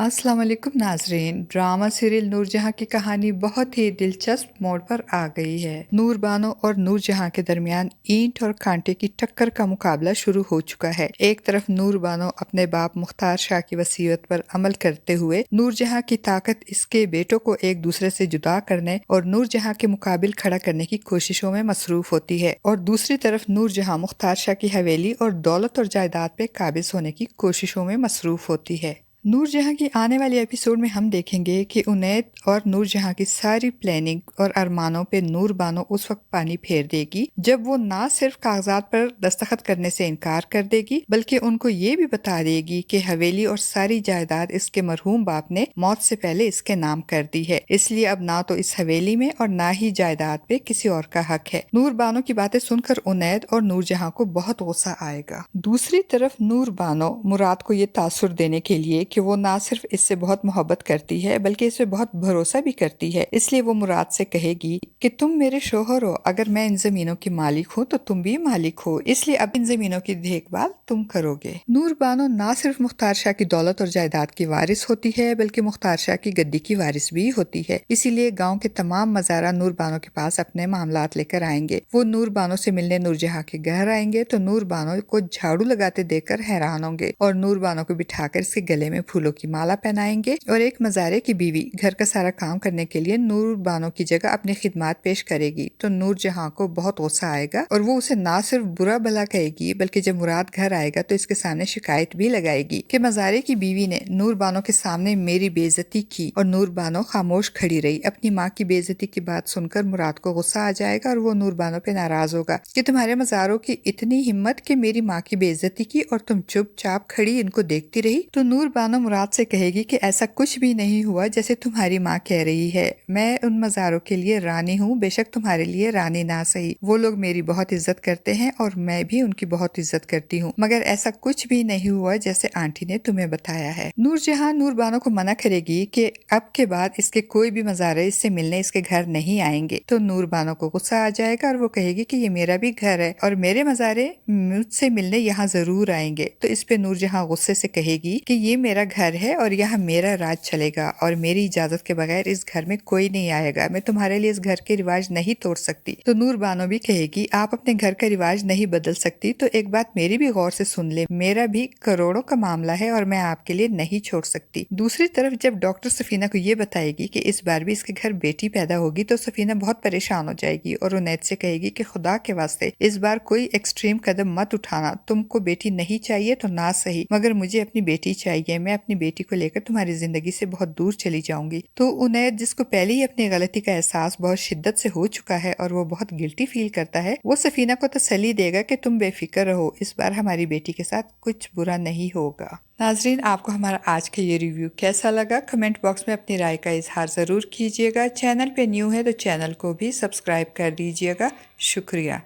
अस्सलाम वालेकुम नाजरीन। ड्रामा सीरियल नूरजहां की कहानी बहुत ही दिलचस्प मोड़ पर आ गई है। नूर बानो और नूरजहां के दरमियान ईंट और कांटे की टक्कर का मुकाबला शुरू हो चुका है। एक तरफ नूर बानो अपने बाप मुख्तार शाह की वसीयत पर अमल करते हुए नूरजहां की ताकत इसके बेटों को एक दूसरे से जुदा करने और नूरजहां के मुकाबिल खड़ा करने की कोशिशों में मसरूफ होती है, और दूसरी तरफ नूरजहां मुख्तार शाह की हवेली और दौलत और जायदाद पे काबिज होने की कोशिशों में मसरूफ होती है। नूरजहां की आने वाले एपिसोड में हम देखेंगे कि उनैद और नूरजहां की सारी प्लानिंग और अरमानों पे नूर बानो उस वक्त पानी फेर देगी जब वो ना सिर्फ कागजात पर दस्तखत करने से इनकार कर देगी, बल्कि उनको ये भी बता देगी कि हवेली और सारी जायदाद इसके मरहूम बाप ने मौत से पहले इसके नाम कर दी है, इसलिए अब ना तो इस हवेली में और ना ही जायदाद पे किसी और का हक है। नूर बानो की बातें सुनकर उनैद और नूरजहां को बहुत गुस्सा आएगा। दूसरी तरफ नूर बानो मुराद को ये तासुर देने के लिए कि वो ना सिर्फ इससे बहुत मोहब्बत करती है बल्कि इस पे बहुत भरोसा भी करती है, इसलिए वो मुराद से कहेगी कि तुम मेरे शोहर हो, अगर मैं इन जमीनों की मालिक हूँ तो तुम भी मालिक हो, इसलिए अब इन जमीनों की देखभाल तुम करोगे। नूर बानो ना सिर्फ मुख्तार शाह की दौलत और जायदाद की वारिस होती है बल्कि मुख्तार शाह की गद्दी की वारिस भी होती है, इसीलिए गाँव के तमाम मज़ारा नूर बानो के पास अपने मामलात लेकर आएंगे। वो नूर बानो से मिलने नूरजहां के घर आएंगे तो नूर बानो को झाड़ू लगाते देखकर हैरान होंगे और नूर बानो को बिठाकर इसके गले में फूलों की माला पहनाएंगे, और एक मज़ारे की बीवी घर का सारा काम करने के लिए नूर बानो की जगह अपनी खिदमत पेश करेगी तो नूरजहां को बहुत गुस्सा आएगा और वो उसे ना सिर्फ बुरा भला कहेगी बल्कि जब मुराद घर आएगा तो इसके सामने शिकायत भी लगाएगी कि मज़ारे की बीवी ने नूर बानो के सामने मेरी बेइज्जती की, और नूर बानो खामोश खड़ी रही। अपनी माँ की बेइज्जती की बात सुनकर मुराद को गुस्सा आ जाएगा और वो नूर बानो पे नाराज होगा कि तुम्हारे मज़ारों की इतनी हिम्मत कि मेरी माँ की बेइज्जती की और तुम चुपचाप खड़ी इनको देखती रही। तो नूर बानो मुराद से कहेगी कि ऐसा कुछ भी नहीं हुआ जैसे तुम्हारी माँ कह रही है, मैं उन मज़ारों के लिए रानी हूँ, बेशक तुम्हारे लिए रानी ना सही, वो लोग मेरी बहुत इज्जत करते हैं और मैं भी उनकी बहुत इज्जत करती हूँ, मगर ऐसा कुछ भी नहीं हुआ जैसे आंटी ने तुम्हें बताया है। नूरजहां नूर बानो को मना करेगी कि अब के बाद इसके कोई भी मज़ारे इससे मिलने इसके घर नहीं आएंगे, तो नूर बानो को गुस्सा आ जाएगा और वो कहेगी कि ये मेरा भी घर है और मेरे मज़ारे मुझसे मिलने यहाँ जरूर आएंगे। तो इस पे नूरजहां गुस्से से कहेगी कि ये मेरा घर है और यहाँ मेरा राज चलेगा और मेरी इजाजत के बगैर इस घर में कोई नहीं आएगा, मैं तुम्हारे लिए इस घर के रिवाज नहीं तोड़ सकती। तो नूर बानो भी कहेगी आप अपने घर का रिवाज नहीं बदल सकती, तो एक बात मेरी भी गौर से सुन ले, मेरा भी करोड़ों का मामला है और मैं आपके लिए नहीं छोड़ सकती। दूसरी तरफ जब डॉक्टर सफीना को ये बताएगी कि इस बार भी इसके घर बेटी पैदा होगी तो सफीना बहुत परेशान हो जाएगी और उनैद से कहेगी कि खुदा के वास्ते इस बार कोई एक्सट्रीम कदम मत उठाना, तुमको बेटी नहीं चाहिए तो ना सही, मगर मुझे अपनी बेटी चाहिए, मैं अपनी बेटी को लेकर तुम्हारी जिंदगी से बहुत दूर चली जाऊंगी। तो उनैद जिसको पहले ही अपनी गलती का एहसास बहुत शिद्दत से हो चुका है और वो बहुत गिल्टी फील करता है, वो सफीना को तसल्ली देगा कि तुम बेफिक्र रहो, इस बार हमारी बेटी के साथ कुछ बुरा नहीं होगा। नाजरीन, आपको हमारा आज का ये रिव्यू कैसा लगा? कमेंट बॉक्स में अपनी राय का इजहार ज़रूर कीजिएगा। चैनल पे न्यू है तो चैनल को भी सब्सक्राइब कर दीजिएगा। शुक्रिया।